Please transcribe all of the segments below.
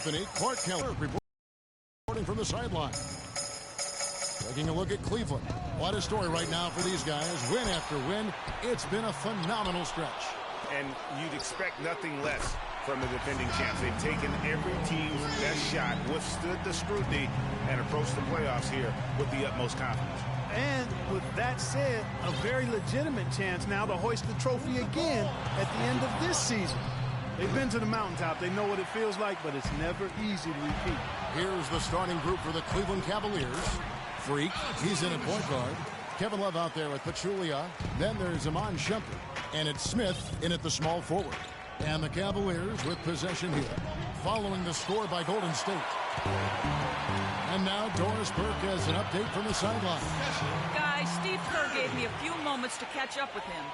Clark Keller reporting from the sideline. Taking a look at Cleveland. What a story right now for these guys. Win after win. It's been a phenomenal stretch. And you'd expect nothing less from the defending champs. They've taken every team's best shot, withstood the scrutiny, and approached the playoffs here with the utmost confidence. And with that said, a very legitimate chance now to hoist the trophy again at the end of this season. They've been to the mountaintop. They know what it feels like, but it's never easy to repeat. Here's the starting group for the Cleveland Cavaliers. Freak, he's in at point guard. Kevin Love out there with Pachulia. Then there's Iman Shumpert. And it's Smith in at the small forward. And the Cavaliers with possession here, following the score by Golden State. And now Doris Burke has an update from the sideline. Guys, Steve Kerr gave me a few moments to catch up with him.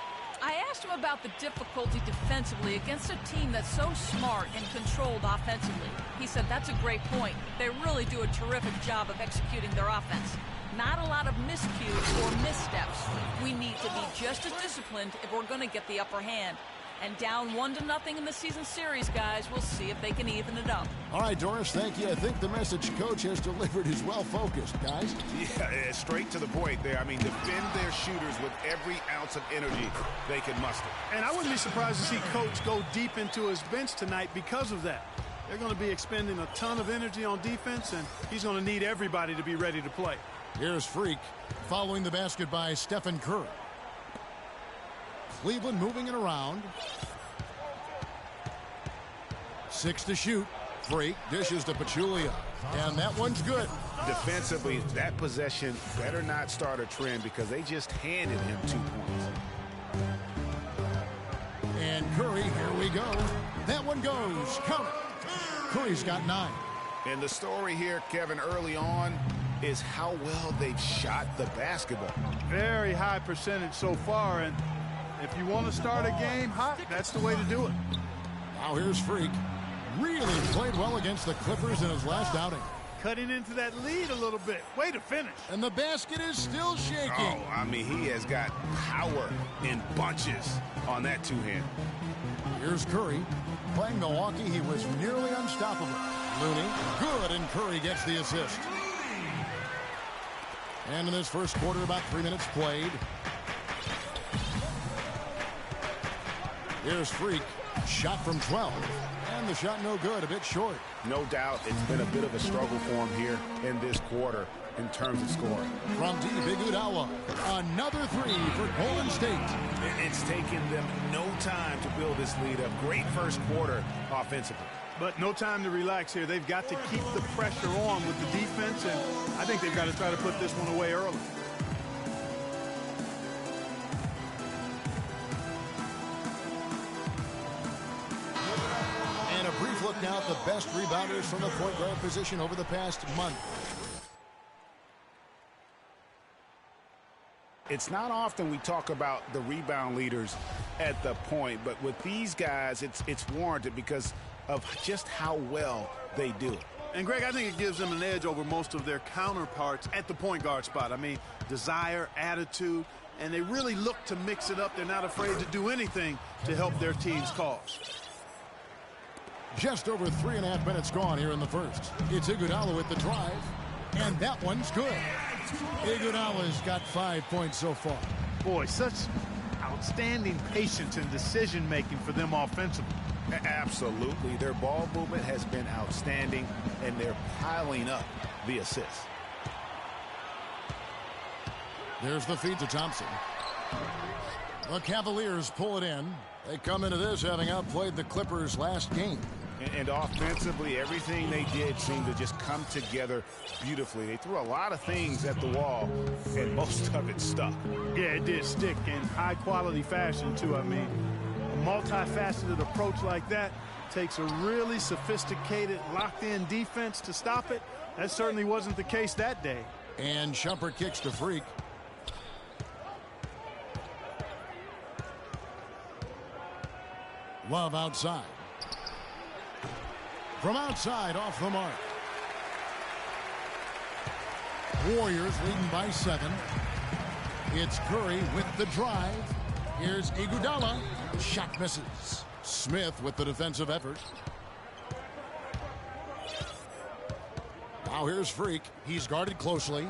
I asked him about the difficulty defensively against a team that's so smart and controlled offensively. He said that's a great point. They really do a terrific job of executing their offense. Not a lot of miscues or missteps. We need to be just as disciplined if we're going to get the upper hand. And down 1-0 in the season series, guys. We'll see if they can even it up. All right, Doris, thank you. I think the message coach has delivered is well-focused, guys. Yeah, straight to the point there. I mean, defend their shooters with every ounce of energy they can muster. And I wouldn't be surprised to see Coach go deep into his bench tonight because of that. They're going to be expending a ton of energy on defense, and he's going to need everybody to be ready to play. Here's Freak, following the basket by Stephen Curry. Cleveland moving it around. 6 to shoot. Freak dishes to Pachulia. And that one's good. Defensively, that possession better not start a trend because they just handed him 2 points. And Curry, here we go. That one goes. Count it. Curry's got 9. And the story here, Kevin, early on is how well they've shot the basketball. Very high percentage so far, and if you want to start a game hot, that's the way to do it. Now here's Freak. Really played well against the Clippers in his last outing. Cutting into that lead a little bit. Way to finish. And the basket is still shaking. Oh, I mean, he has got power in bunches on that two-hand. Here's Curry. Playing Milwaukee, he was nearly unstoppable. Looney, good, and Curry gets the assist. And in this first quarter, about 3 minutes played. Here's Freak. Shot from 12. And the shot no good, a bit short. No doubt it's been a bit of a struggle for him here in this quarter in terms of scoring. From D, Iguodala. Another 3 for Golden State. It's taken them no time to build this lead up. Great first quarter offensively. But no time to relax here. They've got to keep the pressure on with the defense, and I think they've got to try to put this one away early. And a brief look now at the best rebounders from the point guard position over the past month. It's not often we talk about the rebound leaders at the point, but with these guys, it's warranted because of just how well they do it. And, Greg, I think it gives them an edge over most of their counterparts at the point guard spot. I mean, desire, attitude, and they really look to mix it up. They're not afraid to do anything to help their team's cause. Just over 3.5 minutes gone here in the first. It's Iguodala with the drive, and that one's good. Iguodala's got 5 points so far. Boy, such outstanding patience and decision-making for them offensively. Absolutely. Their ball movement has been outstanding, and they're piling up the assists. There's the feed to Thompson. The Cavaliers pull it in. They come into this having outplayed the Clippers last game. And offensively, everything they did seemed to just come together beautifully. They threw a lot of things at the wall, and most of it stuck. Yeah, it did stick in high-quality fashion, too. I mean, a multifaceted approach like that takes a really sophisticated, locked-in defense to stop it. That certainly wasn't the case that day. And Shumpert kicks to Freak. Love outside. From outside, off the mark. Warriors leading by 7. It's Curry with the drive. Here's Iguodala. Shot misses. Smith with the defensive effort. Now here's Freak. He's guarded closely.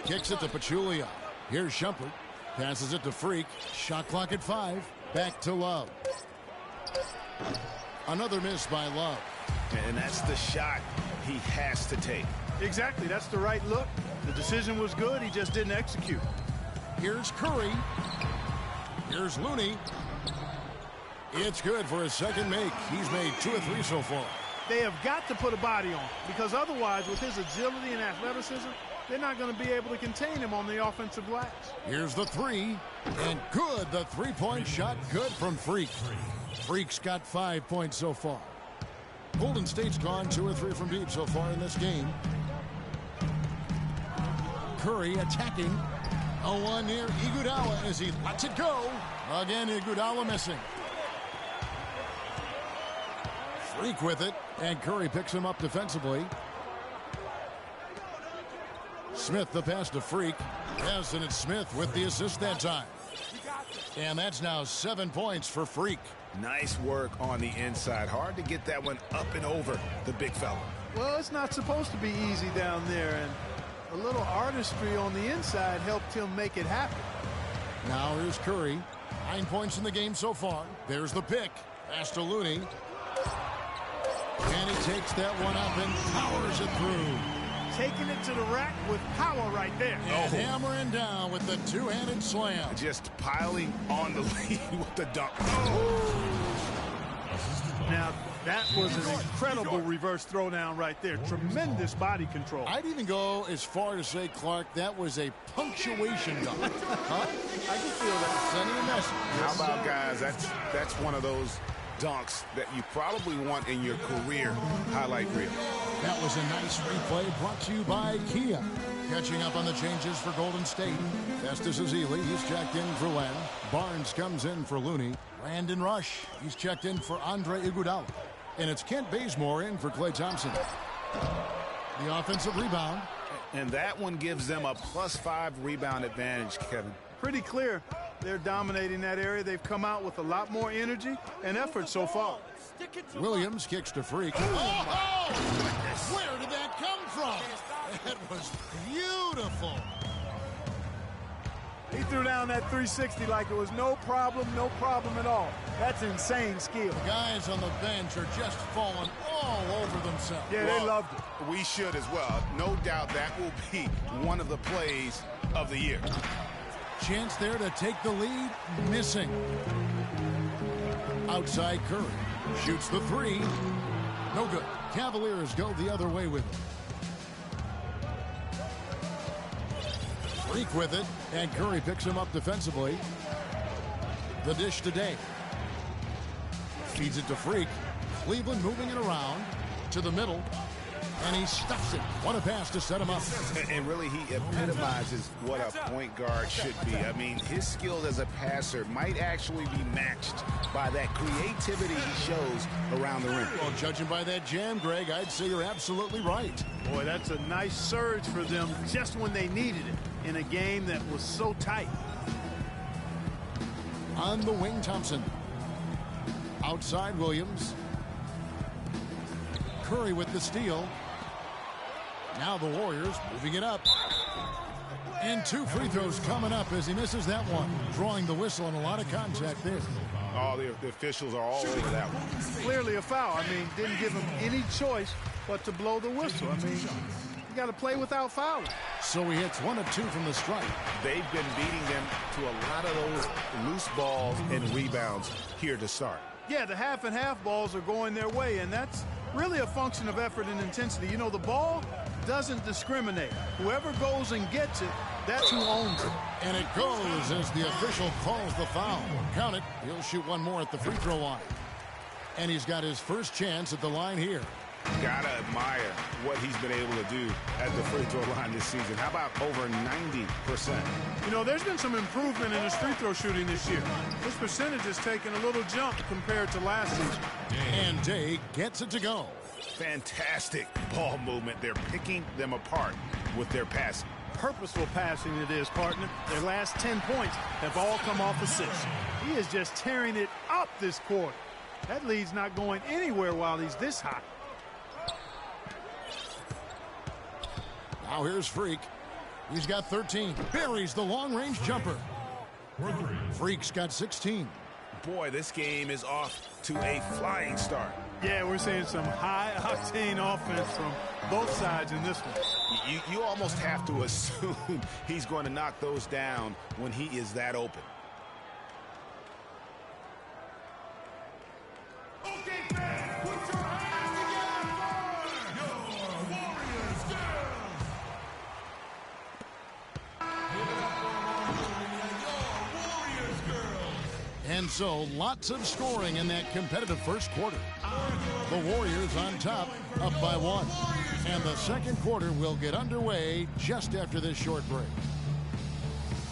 Kicks it to Pachulia. Here's Shumpert. Passes it to Freak. Shot clock at 5. Back to Love. Another miss by Love. And that's the shot he has to take. Exactly. That's the right look. The decision was good. He just didn't execute. Here's Curry. Here's Looney. It's good for his second make. He's made 2 of 3 so far. They have got to put a body on, because otherwise, with his agility and athleticism, they're not going to be able to contain him on the offensive glass. Here's the 3. And good. The three-point shot good from Freak. Freak's got 5 points so far. Golden State's gone 2 or 3 from deep so far in this game. Curry attacking. A one near Iguodala as he lets it go. Again, Iguodala missing. Freak with it, and Curry picks him up defensively. Smith the pass to Freak. Yes, and it's Smith with the assist that time. And that's now 7 points for Freak. Nice work on the inside. Hard to get that one up and over the big fella. Well, it's not supposed to be easy down there, and a little artistry on the inside helped him make it happen. Now here's Curry. 9 points in the game so far. There's the pick. Pass to Looney. And he takes that one up and powers it through. Taking it to the rack with power right there. And hammering down with the two-handed slam. Just piling on the lead with the dunk. Now, that was an incredible reverse throwdown right there. Tremendous body control. I'd even go as far to say, Clark, that was a punctuation dunk. Huh? I can feel that. Sending a message. How about, guys, that's one of those dunks that you probably want in your career highlight reel. That was a nice replay brought to you by Kia. Catching up on the changes for Golden State. Festus Ezeli, he's checked in for Len. Barnes comes in for Looney. Brandon Rush, he's checked in for Andre Iguodala. And it's Kent Bazemore in for Klay Thompson. The offensive rebound. And that one gives them a +5 rebound advantage, Kevin. Pretty clear. They're dominating that area. They've come out with a lot more energy and effort so far. Williams kicks to Freak. Oh! Where did that come from? That was beautiful. He threw down that 360 like it was no problem at all. That's insane skill. The guys on the bench are just falling all over themselves. Yeah, they loved it. We should as well. No doubt that will be one of the plays of the year. Chance there to take the lead. Missing. Outside Curry. Shoots the 3. No good. Cavaliers go the other way with it. Freak with it. And Curry picks him up defensively. The dish today. Feeds it to Freak. Cleveland moving it around to the middle. And he stuffs it. What a pass to set him up. And really, he epitomizes what a point guard should be. I mean, his skills as a passer might actually be matched by that creativity he shows around the rim. Well, judging by that jam, Greg, I'd say you're absolutely right. Boy, that's a nice surge for them just when they needed it in a game that was so tight. On the wing, Thompson. Outside, Williams. Curry with the steal. Now the Warriors moving it up. And 2 free throws coming up as he misses that one. Drawing the whistle and a lot of contact there. Oh, the officials are all over that one. Clearly a foul. I mean, didn't give him any choice but to blow the whistle. I mean, you got to play without fouling. So he hits 1 of 2 from the strike. They've been beating them to a lot of those loose balls and rebounds here to start. Yeah, the half and half balls are going their way, and that's really a function of effort and intensity. You know, the ball doesn't discriminate. Whoever goes and gets it, that's who owns it. And it goes as the official calls the foul. Count it. He'll shoot 1 more at the free throw line. And he's got his first chance at the line here. Gotta admire what he's been able to do at the free throw line this season. How about over 90%? You know, there's been some improvement in his free throw shooting this year. His percentage has taken a little jump compared to last season. And Day gets it to go. Fantastic ball movement. They're picking them apart with their passing. Purposeful passing it is, partner. Their last 10 points have all come off assists. He is just tearing it up this quarter. That lead's not going anywhere while he's this hot. Now here's Freak. He's got 13. Buries the long-range jumper. Freak's got 16. Boy, this game is off to a flying start. Yeah, we're seeing some high-octane offense from both sides in this one. You almost have to assume he's going to knock those down when he is that open. Okay, fans, put your hands together for your Warriors girls. Give it up for your Warriors girls. And so, lots of scoring in that competitive first quarter. The Warriors on top, up by 1. And the second quarter will get underway just after this short break.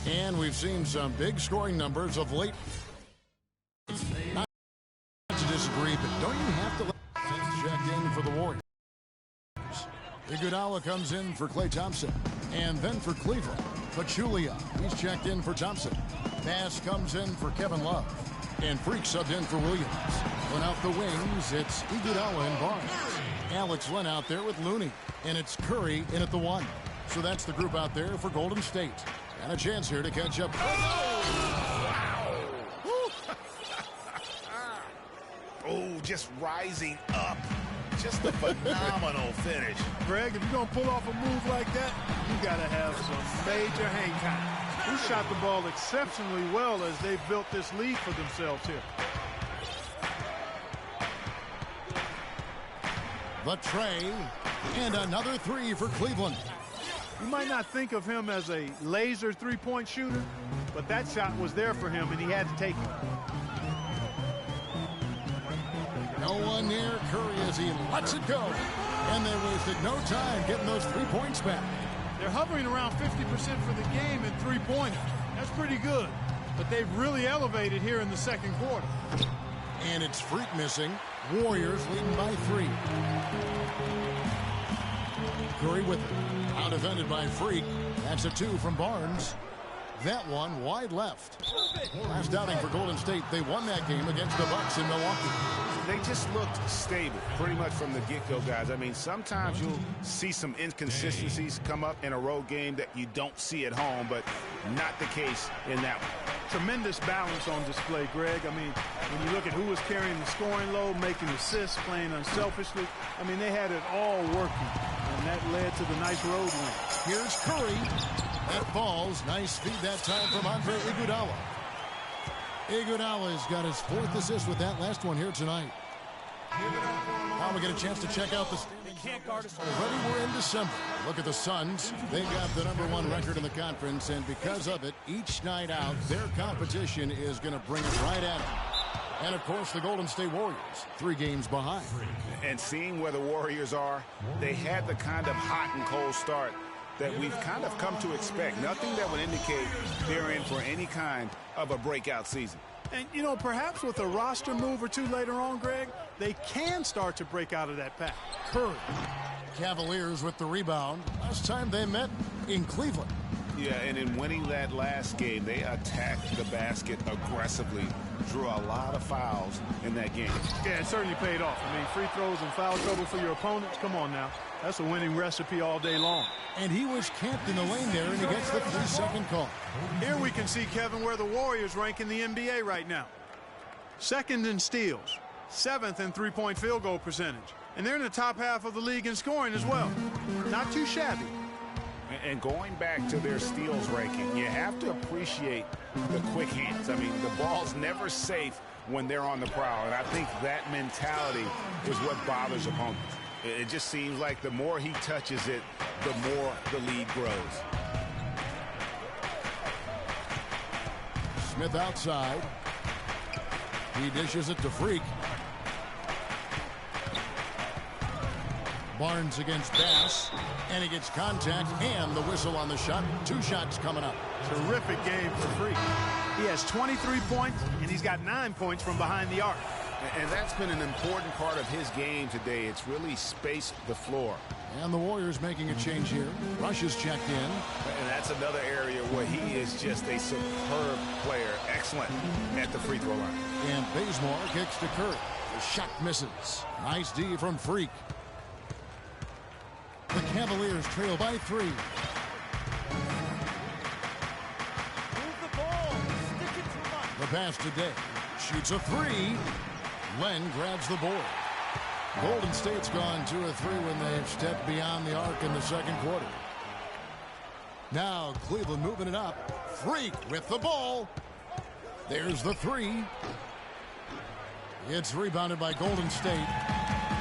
And we've seen some big scoring numbers of late. Not to disagree, but don't you have to let check in for the Warriors? Iguodala comes in for Klay Thompson. And then for Cleveland, Pachulia. He's checked in for Thompson. Bass comes in for Kevin Love. And Freak subbed in for Williams. When out the wings, it's Iguodala and Barnes. Alex Len out there with Looney. And it's Curry in at the 1. So that's the group out there for Golden State. And a chance here to catch up. Oh, just rising up. Just a phenomenal finish. Greg, if you're going to pull off a move like that, you got to have some major hang time. He shot the ball exceptionally well as they've built this lead for themselves here. The tray, and another 3 for Cleveland. You might not think of him as a laser three-point shooter, but that shot was there for him, and he had to take it. No one near Curry as he lets it go. And they wasted no time getting those 3 points back. They're hovering around 50% for the game in three-pointers. That's pretty good, but they've really elevated here in the second quarter. And it's Freak missing. Warriors leading by 3. Curry with it. Out defended by Freak. That's a 2 from Barnes. That one wide left. Last outing for Golden State. They won that game against the Bucks in Milwaukee. They just looked stable pretty much from the get-go, guys. I mean, sometimes you'll see some inconsistencies come up in a road game that you don't see at home, but not the case in that one. Tremendous balance on display, Greg. I mean, when you look at who was carrying the scoring load, making assists, playing unselfishly, I mean, they had it all working, and that led to the nice road win. Here's Curry. That falls. Nice feed that time from Andre Iguodala. Iguodala's got his 4th assist with that last one here tonight. Now we get a chance to check out the standings. Already we're in December. Look at the Suns. They've got the #1 record in the conference, and because of it, each night out, their competition is going to bring it right at them. And, of course, the Golden State Warriors, 3 games behind. And seeing where the Warriors are, they had the kind of hot and cold start that we've kind of come to expect. Nothing that would indicate they're in for any kind of a breakout season. And, you know, perhaps with a roster move or two later on, Greg, they can start to break out of that pack. Curry. Cavaliers with the rebound. Last time they met in Cleveland. Yeah, and in winning that last game, they attacked the basket aggressively, drew a lot of fouls in that game. Yeah, it certainly paid off. I mean, free throws and foul trouble for your opponents. Come on now. That's a winning recipe all day long. And he was camped in the lane there, and he gets the 3-second call. Here we can see, Kevin, where the Warriors rank in the NBA right now. 2nd in steals, 7th in three-point field goal percentage. And they're in the top half of the league in scoring as well. Not too shabby. And going back to their steals ranking, you have to appreciate the quick hands. I mean, the ball's never safe when they're on the prowl, and I think that mentality is what bothers opponents. It just seems like the more he touches it, the more the lead grows. Smith outside. He dishes it to Freak. Barnes against Bass, and he gets contact and the whistle on the shot. 2 shots coming up. Terrific game for Freak. He has 23 points, and he's got 9 points from behind the arc. And that's been an important part of his game today. It's really spaced the floor. And the Warriors making a change here. Rush is checked in. And that's another area where he is just a superb player. Excellent at the free throw line. And Bazemore kicks to Curry. The shot misses. Nice D from Freak. The Cavaliers trail by 3. Move the ball. Stick it to Mike. The pass to Day. Shoots a 3. Len grabs the board. Golden State's gone 2 of 3 when they've stepped beyond the arc in the second quarter. Now Cleveland moving it up. Freak with the ball. There's the 3. It's rebounded by Golden State.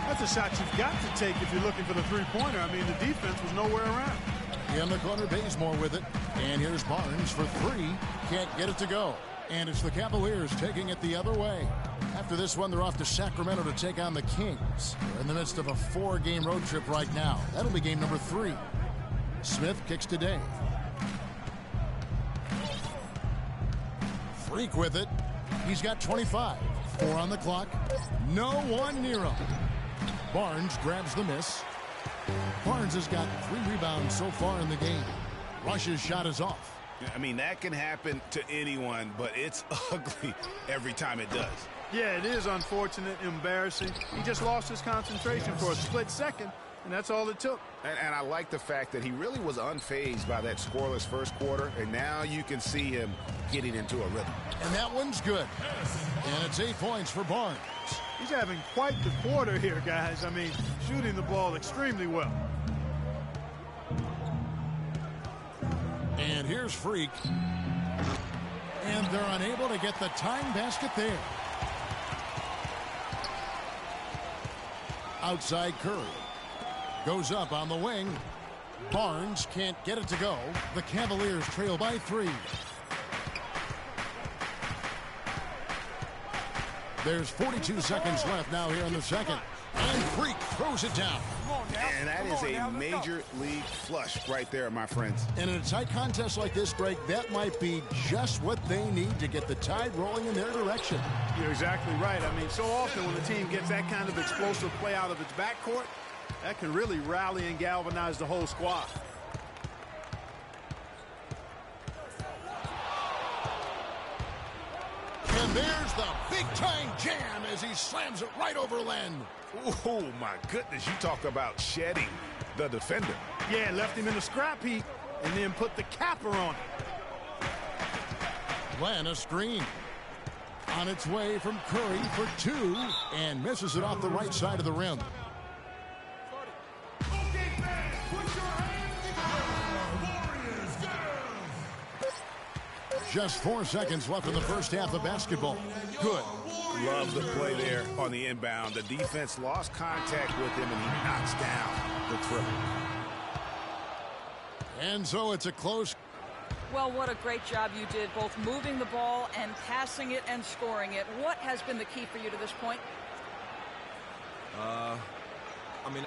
That's a shot you've got to take if you're looking for the three-pointer. I mean, the defense was nowhere around. In the corner, Bazemore with it. And here's Barnes for 3. Can't get it to go. And it's the Cavaliers taking it the other way. After this one, they're off to Sacramento to take on the Kings. They're in the midst of a 4-game road trip right now. That'll be game number 3. Smith kicks to Day. Freak with it. He's got 25. 4 on the clock. No one near him. Barnes grabs the miss. Barnes has got 3 rebounds so far in the game. Rush's shot is off. I mean, that can happen to anyone, but it's ugly every time it does. Yeah, it is unfortunate, embarrassing. He just lost his concentration for a split second, and that's all it took. And I like the fact that he really was unfazed by that scoreless first quarter, and now you can see him getting into a rhythm. And that one's good. And it's 8 points for Barnes. He's having quite the quarter here, guys. I mean, shooting the ball extremely well. And here's Freak. And they're unable to get the tying basket there. Outside Curry. Goes up on the wing. Barnes can't get it to go. The Cavaliers trail by 3. There's 42 seconds left now here in the second. And Freak throws it down. And that is a major league flush right there, my friends. And in a tight contest like this, Greg, that might be just what they need to get the tide rolling in their direction. You're exactly right. I mean, so often when the team gets that kind of explosive play out of its backcourt, that can really rally and galvanize the whole squad. And there's the big-time jam as he slams it right over Len. Oh, my goodness. You talk about shedding the defender. Yeah, left him in a scrap heap and then put the capper on it. Len, a screen. On its way from Curry for 2 and misses it off the right side of the rim. Okay, fans, put your hands together. Warriors, girls. Just 4 seconds left in the first half of basketball. Good. Love the play there on the inbound. The defense lost contact with him, and he knocks down the triple. And so it's a close. Well, what a great job you did, both moving the ball and passing it and scoring it. What has been the key for you to this point? I mean...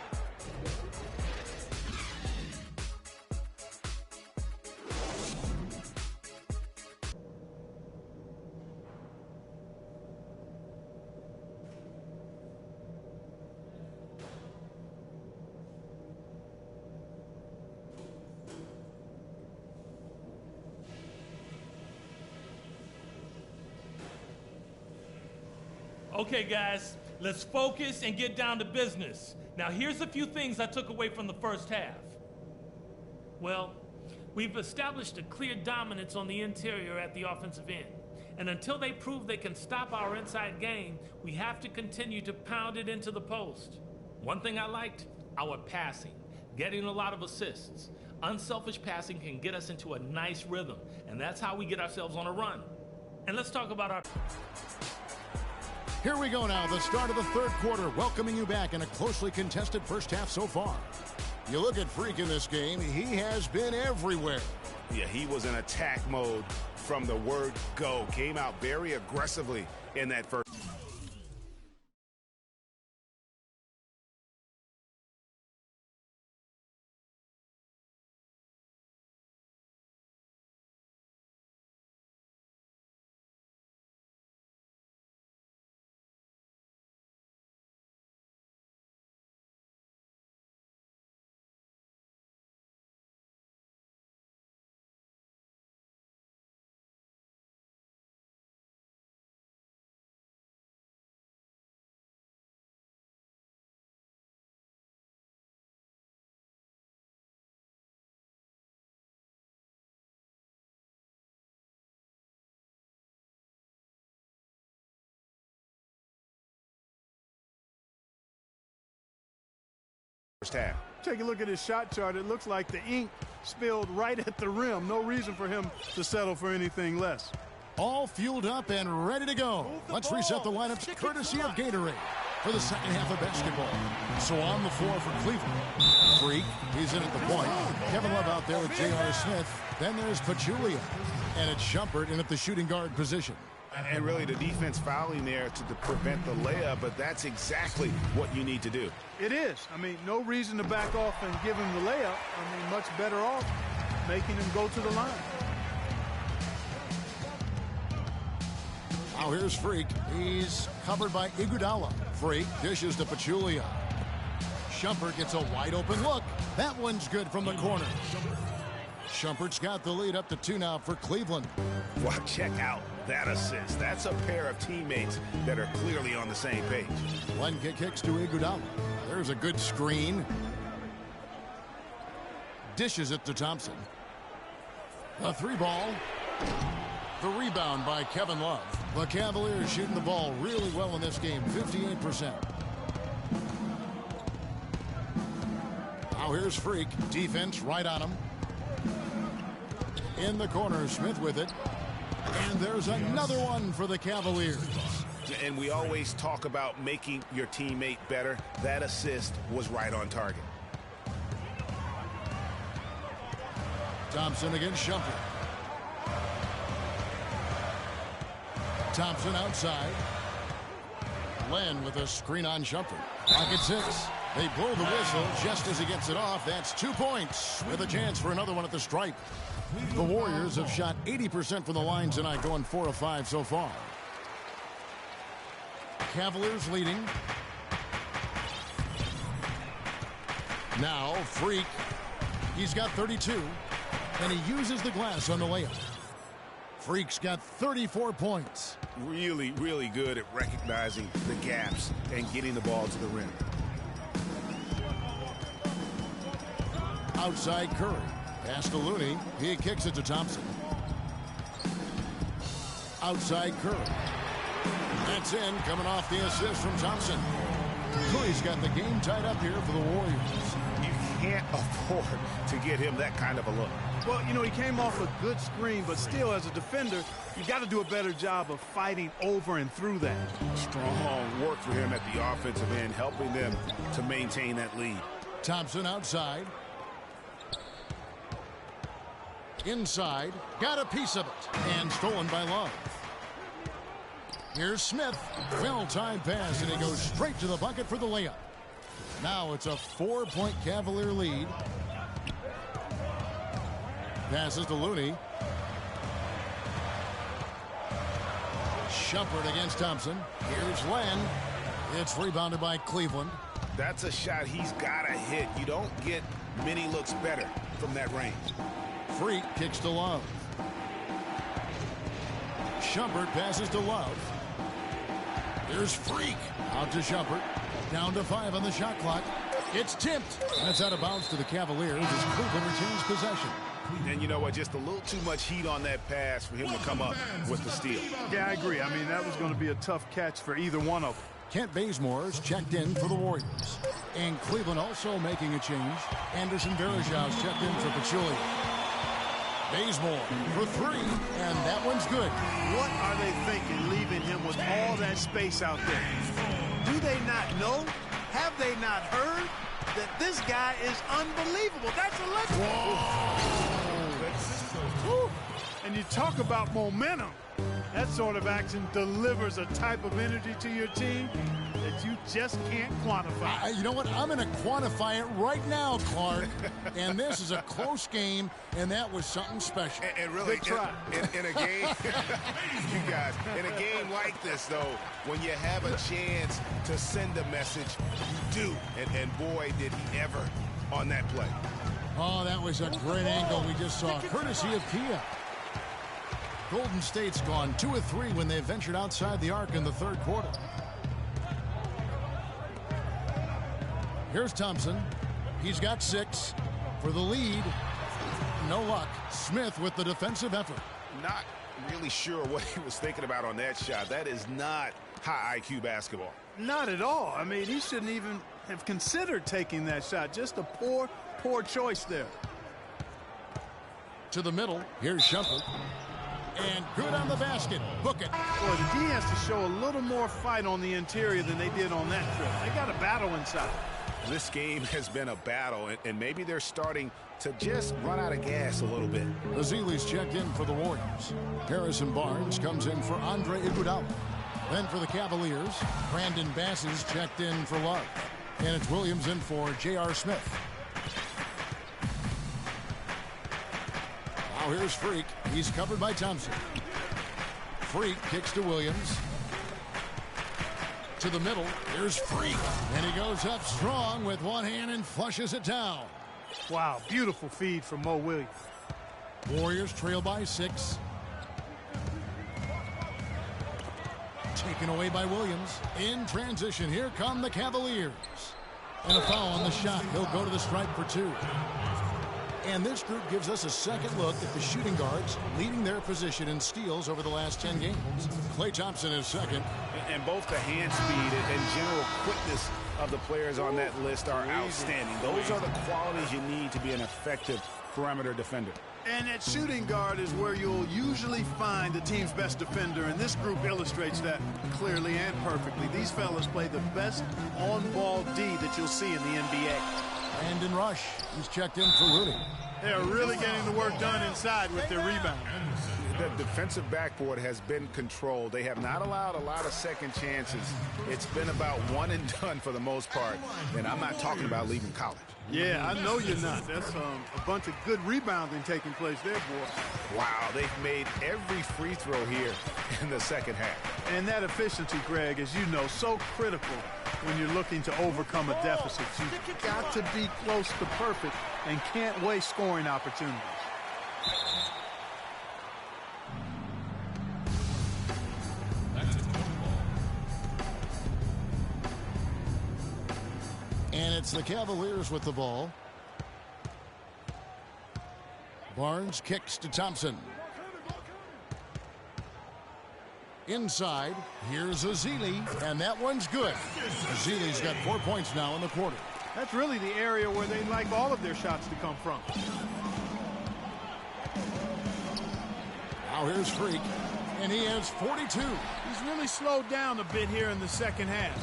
Okay, guys, let's focus and get down to business. Now, here's a few things I took away from the first half. Well, we've established a clear dominance on the interior at the offensive end. And until they prove they can stop our inside game, we have to continue to pound it into the post. One thing I liked, our passing, getting a lot of assists. Unselfish passing can get us into a nice rhythm, and that's how we get ourselves on a run. And let's talk about our... Here we go now, the start of the third quarter, welcoming you back in a closely contested first half so far. You look at Freak in this game, he has been everywhere. Yeah, he was in attack mode from the word go. Came out very aggressively in that first. first half. Take a look at his shot chart. It looks like the ink spilled right at the rim. No reason for him to settle for anything less. All fueled up and ready to go. Let's reset the lineups courtesy of Gatorade for the second half of basketball. So on the floor for Cleveland. Freak, he's in at the point. Kevin Love out there with J.R. Smith. Then there's Pachulia. And it's Shumpert in at the shooting guard position. And really the defense fouling there to prevent the layup, but that's exactly what you need to do. It is. I mean, no reason to back off and give him the layup. I mean, much better off making him go to the line. Now here's Freak. He's covered by Iguodala. Freak dishes to Pachulia. Shumpert gets a wide open look. That one's good from the corner. Shumpert's got the lead up to 2 now for Cleveland. Well, check out that assist. That's a pair of teammates that are clearly on the same page. Lenka kicks to Iguodala. There's a good screen. Dishes it to Thompson. A 3-ball. The rebound by Kevin Love. The Cavaliers shooting the ball really well in this game, 58%. Now here's Freak. Defense right on him. In the corner, Smith with it. And there's another one for the Cavaliers. And we always talk about making your teammate better. That assist was right on target. Thompson against Shumpert. Thompson outside. Len with a screen on Shumpert. Clock at 6. They blow the whistle just as he gets it off. That's 2 points with a chance for another one at the stripe. The Warriors have shot 80% from the line tonight, going 4 of 5 so far. Cavaliers leading. Now Freak. He's got 32, and he uses the glass on the layup. Freak's got 34 points. Really, really good at recognizing the gaps and getting the ball to the rim. Outside Curry. Pass to Looney. He kicks it to Thompson. Outside Curry. That's in, coming off the assist from Thompson. Curry's got the game tied up here for the Warriors. You can't afford to get him that kind of a look. Well, you know, he came off a good screen, but still, as a defender, you got to do a better job of fighting over and through that. Strong work for him at the offensive end, helping them to maintain that lead. Thompson outside. Inside, got a piece of it, and stolen by Love. Here's Smith. Well-timed pass, and he goes straight to the bucket for the layup. Now it's a 4-point Cavalier lead. Passes to Looney. Shumpert against Thompson. Here's Len. It's rebounded by Cleveland. That's a shot he's got to hit. You don't get many looks better from that range. Freak kicks to Love. Shumpert passes to Love. Here's Freak. Out to Shumpert. Down to 5 on the shot clock. It's tipped. And it's out of bounds to the Cavaliers as Cleveland retains possession. And you know what? Just a little too much heat on that pass for him to come up with the steal. Yeah, I agree. I mean, that was going to be a tough catch for either one of them. Kent Bazemore's checked in for the Warriors. And Cleveland also making a change. Anderson Varejau's checked in for Pachulia. Bazemore for 3, and that one's good. What are they thinking, leaving him with all that space out there? Do they not know? Have they not heard that this guy is unbelievable? That's electric. Whoa. And you talk about momentum. That sort of action delivers a type of energy to your team that you just can't quantify. You know what? I'm going to quantify it right now, Clark. And this is a close game, and that was something special. And really, in a game, you guys, in a game like this, though, when you have a chance to send a message, you do. And boy, did he ever on that play. Oh, that was a great angle we just saw, courtesy of Kia. Golden State's gone 2 of 3 when they ventured outside the arc in the third quarter. Here's Thompson. He's got 6 for the lead. No luck. Smith with the defensive effort. Not really sure what he was thinking about on that shot. That is not high IQ basketball. Not at all. I mean, he shouldn't even have considered taking that shot. Just a poor choice there. To the middle. Here's Shumpert. And good on the basket. Book it. Boy, the D has to show a little more fight on the interior than they did on that trip. They got a battle inside. This game has been a battle, and maybe they're starting to just run out of gas a little bit. Ezeli's checked in for the Warriors. Harrison Barnes comes in for Andre Iguodala. Then for the Cavaliers, Brandon Bass is checked in for Love. And it's Williams in for J.R. Smith. Now here's Freak. He's covered by Thompson. Freak kicks to Williams. To the middle. Here's Freak. And he goes up strong with one hand and flushes it down. Wow, beautiful feed from Mo Williams. Warriors trail by 6. Taken away by Williams. In transition, here come the Cavaliers. And a foul on the shot. He'll go to the stripe for 2. And this group gives us a second look at the shooting guards leading their position in steals over the last 10 games. Klay Thompson is second. And both the hand speed and general quickness of the players on that list are outstanding. Those are the qualities you need to be an effective perimeter defender. And at shooting guard is where you'll usually find the team's best defender, and this group illustrates that clearly and perfectly. These fellas play the best on-ball D that you'll see in the NBA. Brandon Rush, he's checked in for Rudy. They're really getting the work done inside with their rebound. The defensive backboard has been controlled. They have not allowed a lot of second chances. It's been about one and done for the most part, and I'm not talking about leaving college. Yeah, I know you're not. That's a bunch of good rebounding taking place there, boy. Wow, they've made every free throw here in the second half. And that efficiency, Greg, as you know, so critical when you're looking to overcome a deficit. You've got to be close to perfect and can't waste scoring opportunities. And it's the Cavaliers with the ball. Barnes kicks to Thompson. Inside, here's Ezeli, and that one's good. Ezeli's got 4 points now in the quarter. That's really the area where they like all of their shots to come from. Now here's Freak, and he has 42. He's really slowed down a bit here in the second half.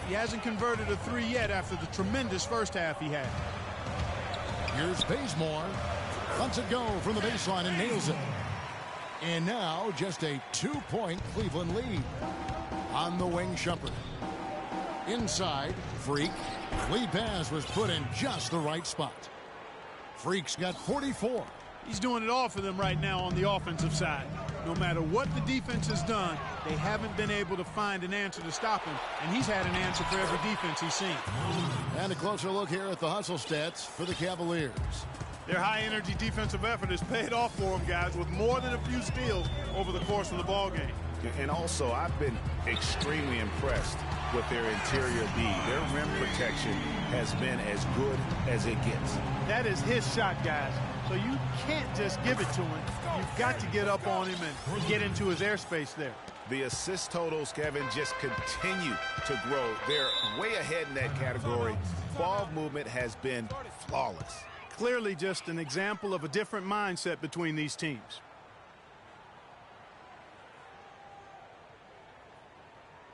He hasn't converted a 3 yet after the tremendous first half he had. Here's Bazemore. Lets it go from the baseline and nails it. And now just a 2-point Cleveland lead. On the wing, Shumpert. Inside, Freak. Lead pass was put in just the right spot. Freak's got 44. He's doing it all for them right now on the offensive side. No matter what the defense has done, they haven't been able to find an answer to stop him, and he's had an answer for every defense he's seen. And a closer look here at the hustle stats for the Cavaliers. Their high-energy defensive effort has paid off for them, guys, with more than a few steals over the course of the ballgame. And also, I've been extremely impressed with their interior D. Their rim protection has been as good as it gets. That is his shot, guys. So you can't just give it to him. You've got to get up on him and get into his airspace there. The assist totals, Kevin, just continue to grow. They're way ahead in that category. Ball movement has been flawless. Clearly just an example of a different mindset between these teams.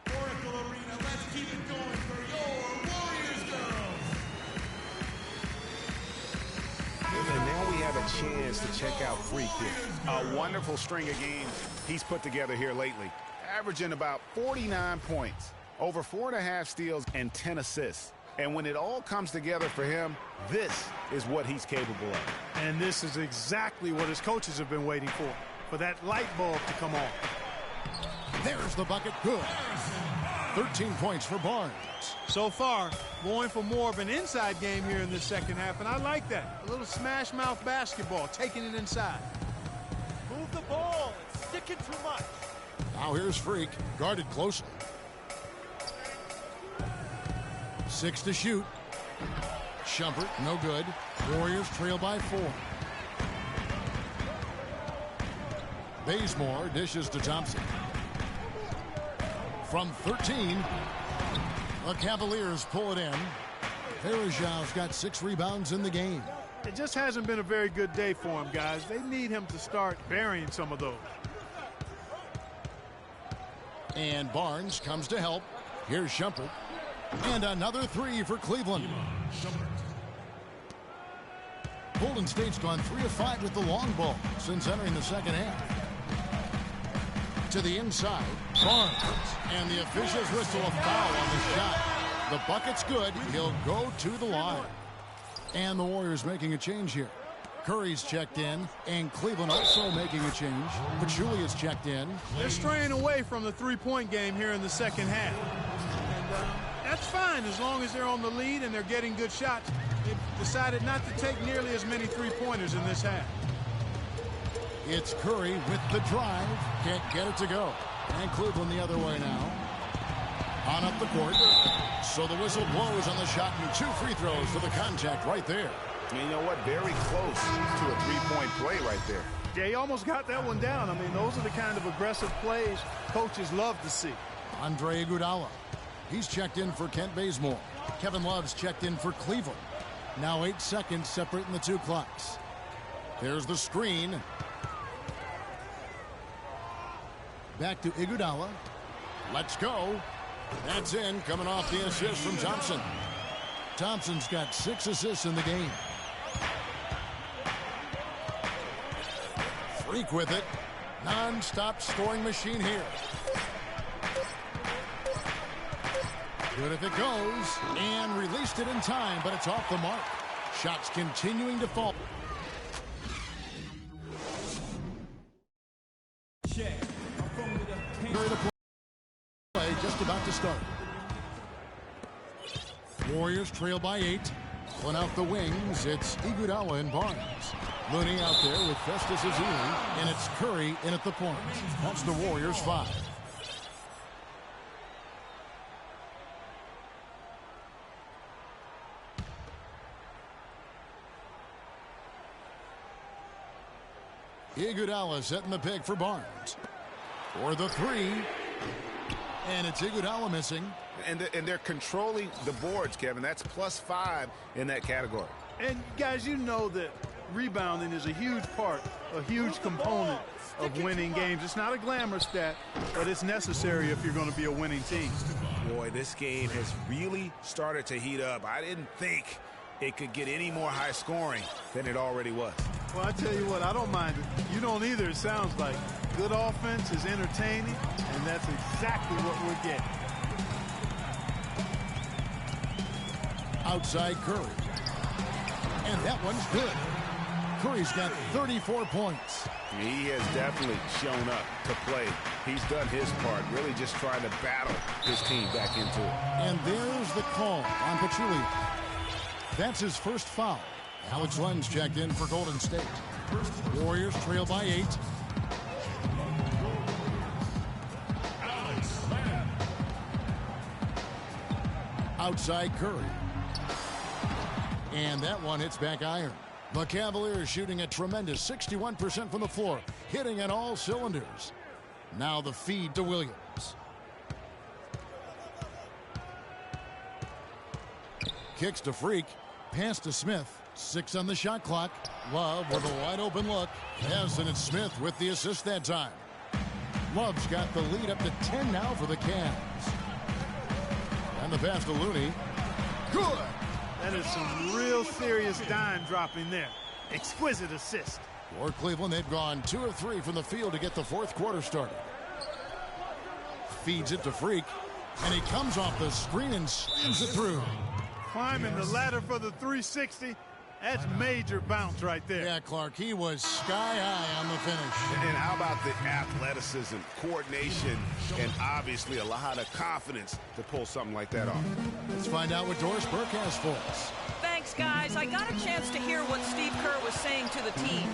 Oracle Arena, let's keep it going for your Warriors girls. And now we have a chance to check out Freak here. A wonderful string of games he's put together here lately. Averaging about 49 points, over 4.5 steals, and 10 assists. And when it all comes together for him, this is what he's capable of. And this is exactly what his coaches have been waiting for that light bulb to come on. There's the bucket, good. 13 points for Barnes. So far, going for more of an inside game here in this second half, and I like that. A little smash mouth basketball, taking it inside. Move the ball. It's sticking too much. Now here's Freak, guarded closely. 6 to shoot. Shumpert, no good. Warriors trail by 4. Bazemore dishes to Thompson. From 13, the Cavaliers pull it in. Varejão's got 6 rebounds in the game. It just hasn't been a very good day for him, guys. They need him to start burying some of those. And Barnes comes to help. Here's Shumpert. And another 3 for Cleveland. Golden State's gone 3 of 5 with the long ball since entering the second half. To the inside, Barnes. And the officials whistle a foul on the shot. The bucket's good. He'll go to the line. And the Warriors making a change here. Curry's checked in, and Cleveland also making a change. Pachulia's checked in. They're straying away from the three-point game here in the second half. And that's fine as long as they're on the lead and they're getting good shots. They've decided not to take nearly as many three-pointers in this half. It's Curry with the drive. Can't get it to go. And Cleveland the other way now. On up the court. So the whistle blows on the shot, and 2 free throws for the contact right there. And you know what? Very close to a three-point play right there. Yeah, he almost got that one down. I mean, those are the kind of aggressive plays coaches love to see. Andre Iguodala. He's checked in for Kent Bazemore. Kevin Love's checked in for Cleveland. Now 8 seconds separating the 2 clocks. There's the screen. Back to Iguodala. Let's go. That's in, coming off the assist from Thompson. Thompson's got 6 assists in the game. Freak with it. Non-stop scoring machine here. Good if it goes. And released it in time, but it's off the mark. Shots continuing to fall. Play just about to start. Warriors trail by 8. One out the wings. It's Iguodala and Barnes. Looney out there with Festus Ezeli, and it's Curry in at the point. That's the Warriors 5. Iguodala setting the pick for Barnes. For the 3. And it's Iguodala missing. And they're controlling the boards, Kevin. That's +5 in that category. And, guys, you know that rebounding is a huge part, a huge component of winning games. It's not a glamour stat, but it's necessary if you're going to be a winning team. Boy, this game has really started to heat up. I didn't think it could get any more high scoring than it already was. Well, I tell you what, I don't mind it. You don't either, it sounds like. Good offense is entertaining, and that's exactly what we're getting. Outside Curry. And that one's good. Curry's got 34 points. He has definitely shown up to play. He's done his part, really just trying to battle his team back into it. And there's the call on Pachulia. That's his first foul. Alex Len's checked in for Golden State. Warriors trail by 8. Outside Curry. And that one hits back iron. The Cavaliers shooting a tremendous 61% from the floor, hitting at all cylinders. Now the feed to Williams. Kicks to Freak. Pass to Smith. 6 on the shot clock. Love with a wide open look. Yes, and it's Smith with the assist that time. Love's got the lead up to 10 now for the Cavs. And the pass to Looney. Good. That is some real serious dime dropping there. Exquisite assist. For Cleveland, they've gone 2 of 3 from the field to get the 4th quarter started. Feeds it to Freak. And he comes off the screen and slams it through. Climbing the ladder for the 360. That's major bounce right there. Yeah, Clark, he was sky high on the finish. And how about the athleticism, coordination, and obviously a lot of confidence to pull something like that off. Let's find out what Doris Burke has for us. Thanks, guys. I got a chance to hear what Steve Kerr was saying to the team.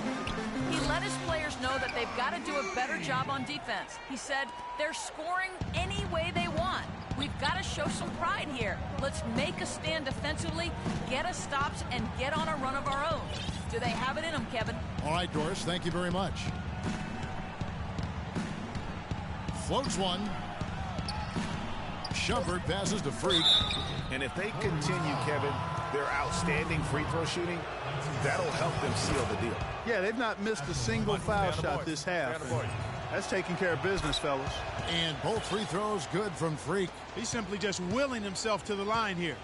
He let his players know that they've got to do a better job on defense. He said they're scoring any way they want. We've got to show some pride here. Let's make a stand defensively, get us stops, and get on a run of our own. Do they have it in them, Kevin? All right, Doris, thank you very much. Floats one. Shumpert passes to Freak. And if they continue, Kevin, their outstanding free throw shooting, that'll help them seal the deal. Yeah, they've not missed a single foul shot this half. That's taking care of business, fellas. And both free throws good from Freak. He's simply just willing himself to the line here.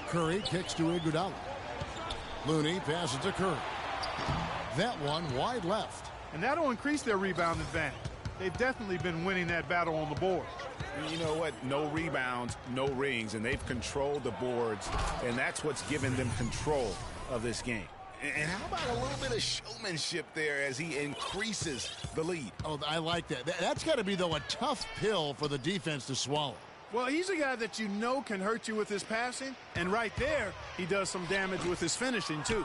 Curry kicks to Iguodala. Looney passes to Curry. That one wide left. And that'll increase their rebound advantage. They've definitely been winning that battle on the board. You know what? No rebounds, no rings, and they've controlled the boards, and that's what's given them control of this game. And how about a little bit of showmanship there as he increases the lead? Oh, I like that. That's got to be, though, a tough pill for the defense to swallow. Well, he's a guy that you know can hurt you with his passing, and right there, he does some damage with his finishing, too.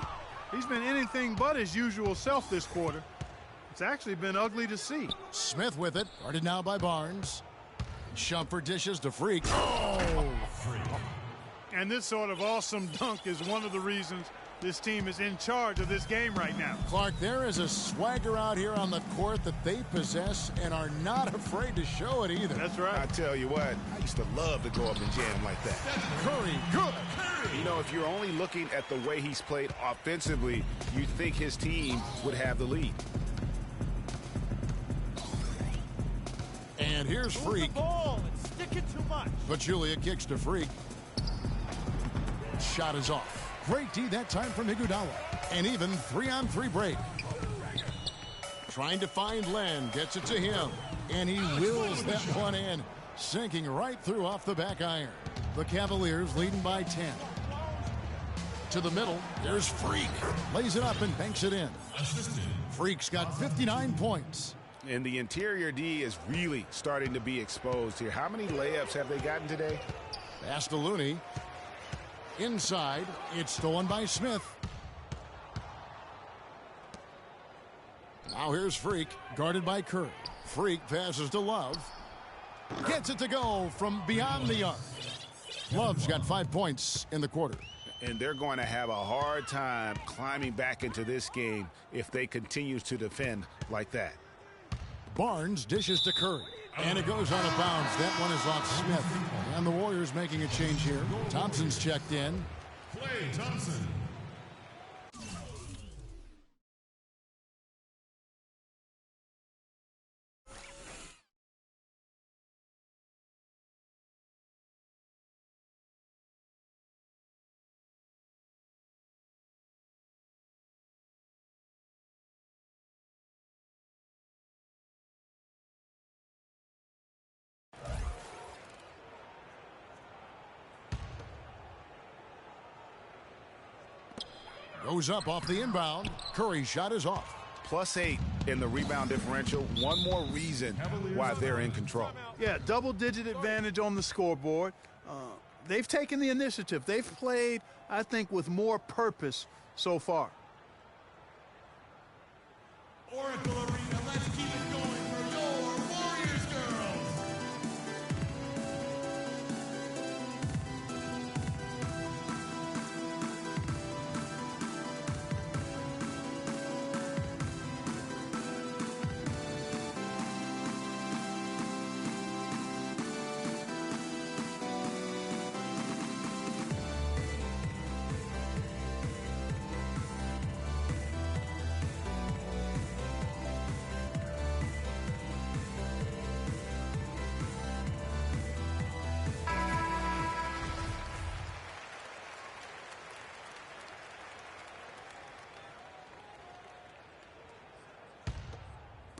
He's been anything but his usual self this quarter. It's actually been ugly to see. Smith with it, guarded now by Barnes. Shumpert dishes to Freak. Oh! And this sort of awesome dunk is one of the reasons this team is in charge of this game right now. Clark, there is a swagger out here on the court that they possess and are not afraid to show it either. That's right. I tell you what, I used to love to go up and jam like that. Curry, good. You know, if you're only looking at the way he's played offensively, you'd think his team would have the lead. And here's Freak. The ball. It's sticking too much. Pachulia kicks to Freak. Shot is off. Great D that time from Iguodala. And even 3-on-3 break. Trying to find Len. Gets it to him. And he wills that one in. Sinking right through off the back iron. The Cavaliers leading by 10. To the middle. There's Freak. Lays it up and banks it in. Freak's got 59 points. And the interior D is really starting to be exposed here. How many layups have they gotten today? Pass to Looney. Inside, it's stolen by Smith. Now here's Freak, guarded by Curry. Freak passes to Love. Gets it to go from beyond the arc. Love's got 5 points in the quarter. And they're going to have a hard time climbing back into this game if they continue to defend like that. Barnes dishes to Curry. And it goes out of bounds. That one is off Smith. And the Warriors making a change here. Thompson's checked in. Klay Thompson. Goes up off the inbound. Curry's shot is off. +8 in the rebound differential. One more reason why they're in control. Yeah, double-digit advantage on the scoreboard. They've taken the initiative. They've played, I think, with more purpose so far. Oracle Arena, let's keep it going for your Warriors girls.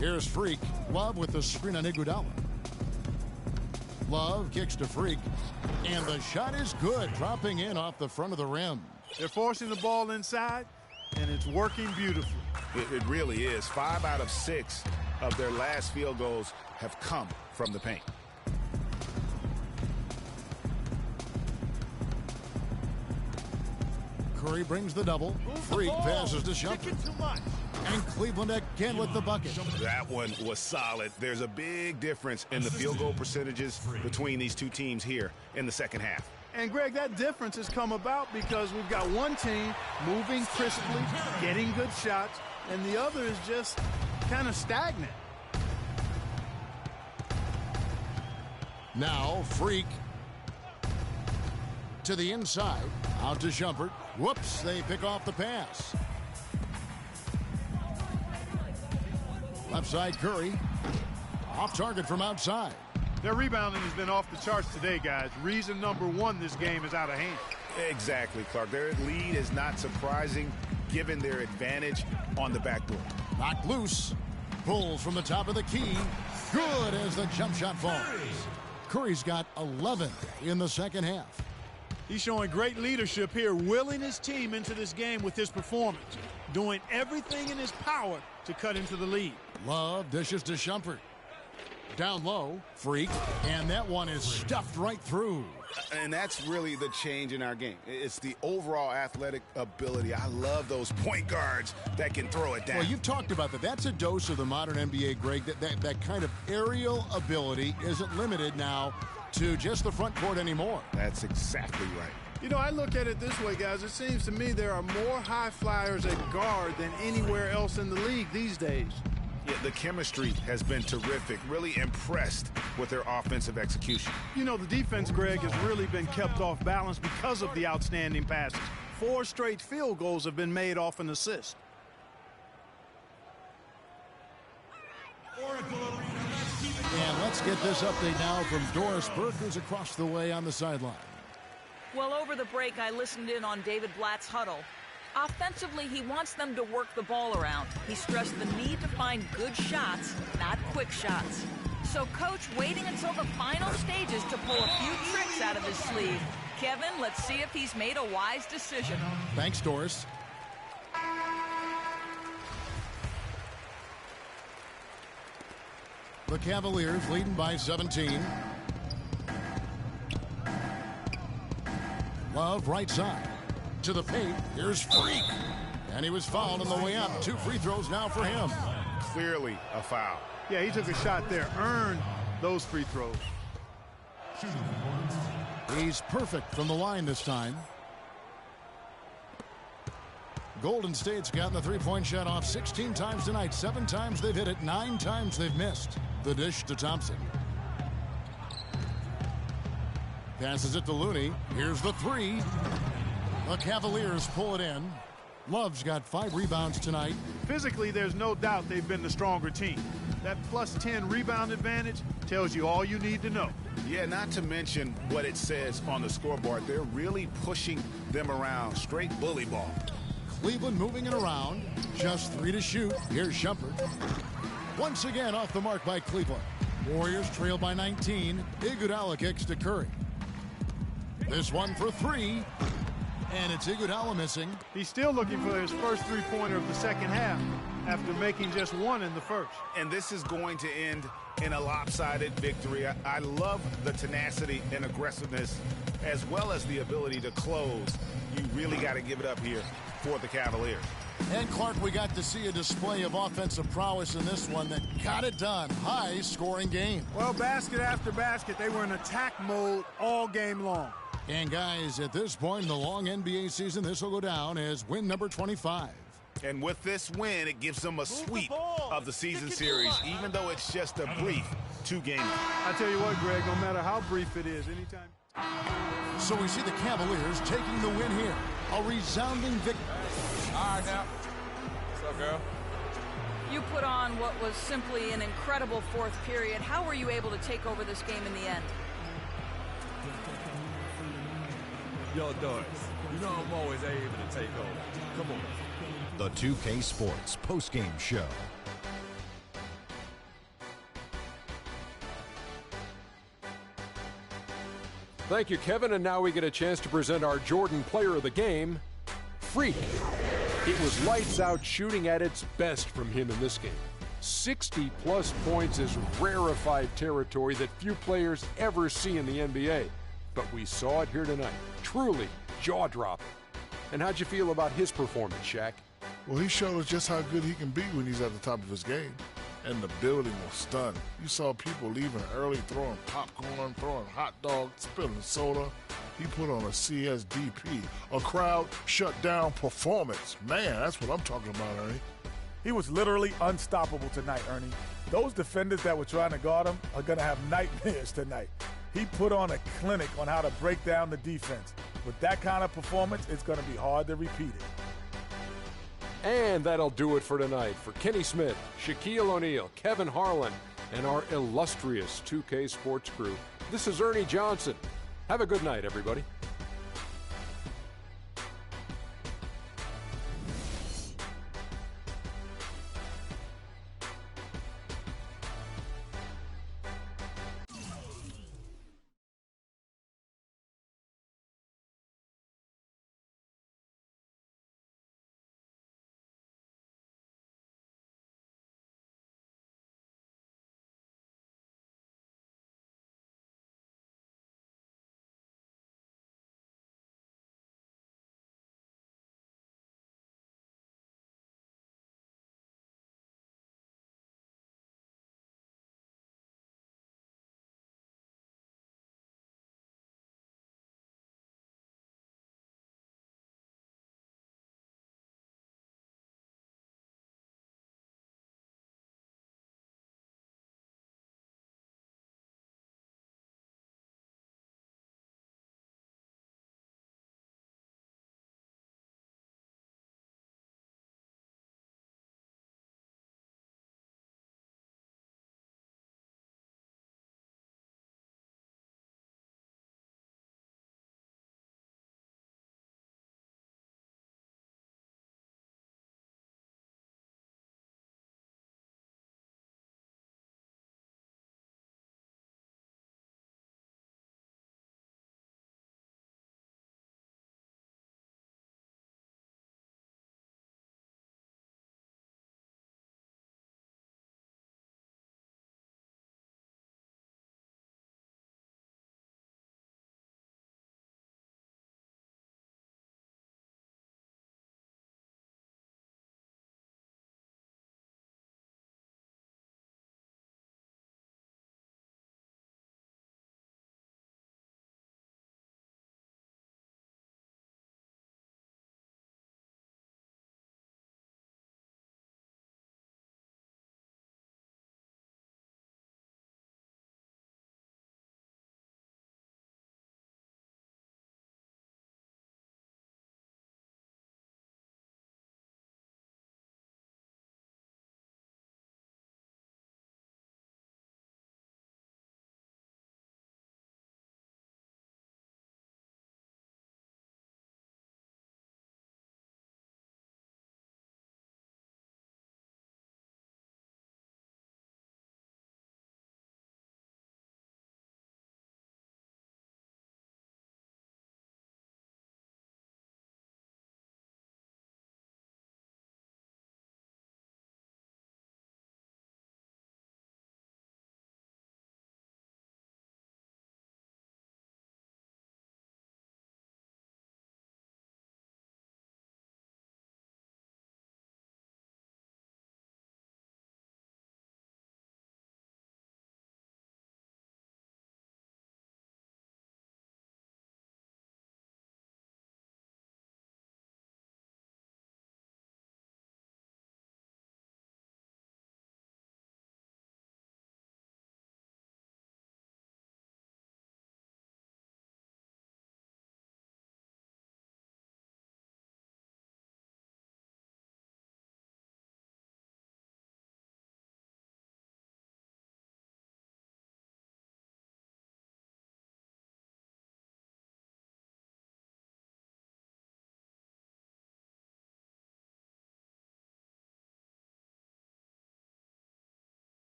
Here's Freak. Love with the screen on Iguodala. Love kicks to Freak. And the shot is good, dropping in off the front of the rim. They're forcing the ball inside, and it's working beautifully. It really is. 5 out of 6 of their last field goals have come from the paint. Curry brings the double. Freak passes to Shumpert. Too much. And Cleveland again with the bucket. That one was solid. There's a big difference in the field goal percentages between these two teams here in the second half. And, Greg, that difference has come about because we've got one team moving crisply, getting good shots, and the other is just kind of stagnant. Now Freak to the inside. Out to Shumpert. Whoops, they pick off the pass. Left side Curry. Off target from outside. Their rebounding has been off the charts today, guys. Reason number one, this game is out of hand. Exactly, Clark. Their lead is not surprising given their advantage on the backboard. Knocked loose. Pulls from the top of the key. Good as the jump shot falls. Curry's got 11 in the second half. He's showing great leadership here, willing his team into this game with his performance, doing everything in his power to cut into the lead. Love dishes to Shumpert. Down low, Freak, and that one is stuffed right through. And that's really the change in our game. It's the overall athletic ability. I love those point guards that can throw it down. Well, you've talked about that. That's a dose of the modern NBA, Greg. That kind of aerial ability isn't limited now to just the front court anymore. That's exactly right. You know, I look at it this way, guys. It seems to me there are more high flyers at guard than anywhere else in the league these days. Yeah, the chemistry has been terrific. Really impressed with their offensive execution. You know, the defense, Greg, has really been kept off balance because of the outstanding passes. 4 straight field goals have been made off an assist. And let's get this update now from Doris Burke, who's across the way on the sideline. Well, over the break, I listened in on David Blatt's huddle. Offensively, he wants them to work the ball around. He stressed the need to find good shots, not quick shots. So Coach waiting until the final stages to pull a few tricks out of his sleeve. Kevin, let's see if he's made a wise decision. Thanks, Doris. The Cavaliers leading by 17. Love right side. To the paint, here's Freak. And he was fouled on the way up. 2 free throws now for him. Clearly a foul. Yeah, he took a shot there, earned those free throws. He's perfect from the line this time. Golden State's gotten the three-point shot off 16 times tonight. 7 times they've hit it, 9 times they've missed. The dish to Thompson. Passes it to Looney. Here's the 3. The Cavaliers pull it in. Love's got 5 rebounds tonight. Physically, there's no doubt they've been the stronger team. That +10 rebound advantage tells you all you need to know. Yeah, not to mention what it says on the scoreboard. They're really pushing them around. Straight bully ball. Cleveland moving it around. Just 3 to shoot. Here's Shumpert. Once again off the mark by Cleveland. Warriors trail by 19. Iguodala kicks to Curry. This one for 3. And it's Iguodala missing. He's still looking for his first 3-pointer of the second half after making just 1 in the first. And this is going to end in a lopsided victory. I love the tenacity and aggressiveness as well as the ability to close. You really got to give it up here for the Cavaliers. And Clark, we got to see a display of offensive prowess in this one that got it done. High-scoring game. Well, basket after basket, they were in attack mode all game long. And guys, at this point in the long NBA season, this will go down as win number 25. And with this win, it gives them a sweep of the season series, even though it's just a brief 2-game. I tell you what, Greg, no matter how brief it is, anytime. So we see the Cavaliers taking the win here. A resounding victory. All right, now. What's up, girl? You put on what was simply an incredible 4th period. How were you able to take over this game in the end? Yo, Doris, you know I'm always able to take over. Come on. The 2K Sports postgame show. Thank you, Kevin. And now we get a chance to present our Jordan Player of the Game, Freak. It was lights out shooting at its best from him in this game. 60-plus points is rarefied territory that few players ever see in the NBA. But we saw it here tonight. Truly jaw-dropping. And how'd you feel about his performance, Shaq? Well, he showed us just how good he can be when he's at the top of his game. And the building was stunned. You saw people leaving early, throwing popcorn, throwing hot dogs, spilling soda. He put on a CSDP, a crowd shut down performance. Man, that's what I'm talking about, Ernie. He was literally unstoppable tonight, Ernie. Those defenders that were trying to guard him are going to have nightmares tonight. He put on a clinic on how to break down the defense. With that kind of performance, it's going to be hard to repeat it. And that'll do it for tonight. For Kenny Smith, Shaquille O'Neal, Kevin Harlan, and our illustrious 2K Sports crew, this is Ernie Johnson. Have a good night, everybody.